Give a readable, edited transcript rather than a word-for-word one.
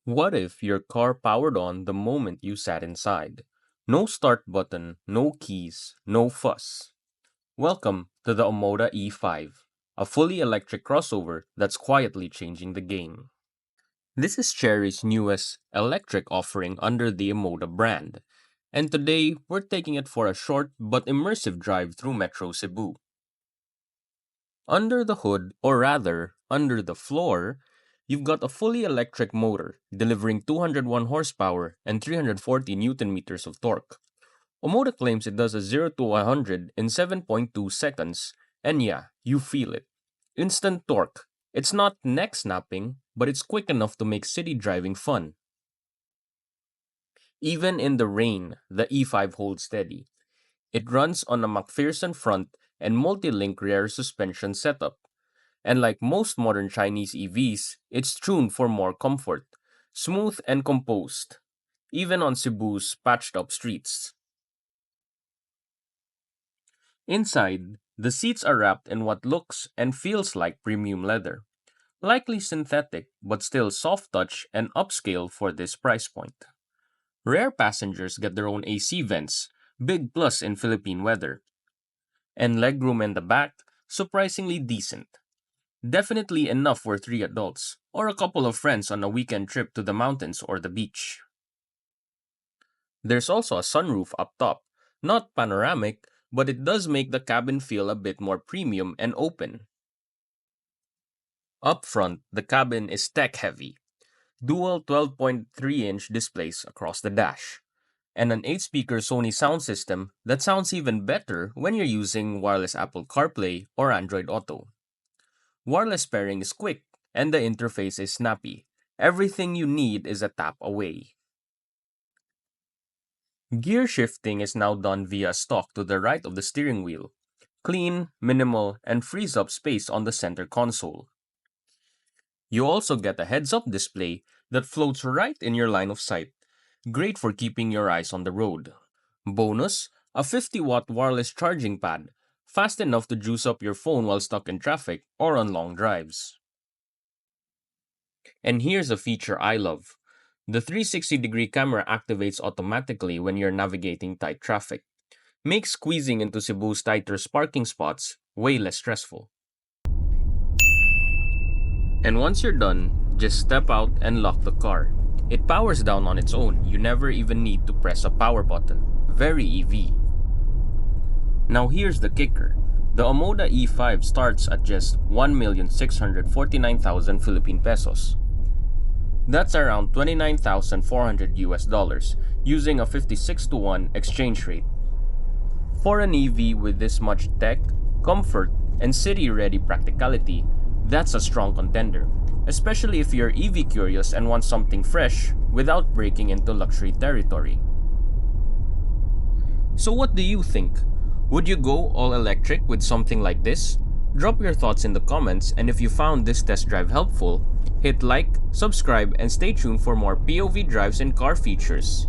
What if your car powered on the moment you sat inside? No start button, no keys, no fuss. Welcome to the Omoda E5, a fully electric crossover that's quietly changing the game. This is Cherry's newest electric offering under the Omoda brand, and today we're taking it for a short but immersive drive through Metro Cebu. Under the hood, or rather, under the floor, you've got a fully electric motor delivering 201 horsepower and 340 newton meters of torque. Omoda claims it does a 0 to 100 in 7.2 seconds, and yeah, you feel it. Instant torque. It's not neck snapping, but it's quick enough to make city driving fun. Even in the rain, the E5 holds steady. It runs on a McPherson front and multi-link rear suspension setup. And like most modern Chinese EVs, it's tuned for more comfort, smooth and composed, even on Cebu's patched up streets. Inside, the seats are wrapped in what looks and feels like premium leather, likely synthetic but still soft touch and upscale for this price point. Rear passengers get their own AC vents, big plus in Philippine weather, and legroom in the back, surprisingly decent. Definitely enough for three adults, or a couple of friends on a weekend trip to the mountains or the beach. There's also a sunroof up top, not panoramic, but it does make the cabin feel a bit more premium and open. Up front, the cabin is tech heavy. Dual 12.3-inch displays across the dash, and an 8-speaker Sony sound system that sounds even better when you're using wireless Apple CarPlay or Android Auto. Wireless pairing is quick, and the interface is snappy. Everything you need is a tap away. Gear shifting is now done via stalk to the right of the steering wheel. Clean, minimal, and frees up space on the center console. You also get a heads-up display that floats right in your line of sight. Great for keeping your eyes on the road. Bonus, a 50-watt wireless charging pad, fast enough to juice up your phone while stuck in traffic or on long drives. And here's a feature I love. The 360-degree camera activates automatically when you're navigating tight traffic. Makes squeezing into Cebu's tighter parking spots way less stressful. And once you're done, just step out and lock the car. It powers down on its own. You never even need to press a power button. Very EV. Now here's the kicker. The Omoda E5 starts at just 1,649,000 Philippine pesos. That's around 29,400 US dollars, using a 56 to 1 exchange rate. For an EV with this much tech, comfort, and city-ready practicality, that's a strong contender, especially if you're EV curious and want something fresh without breaking into luxury territory. So what do you think? Would you go all electric with something like this? Drop your thoughts in the comments, and if you found this test drive helpful, hit like, subscribe, and stay tuned for more POV drives and car features.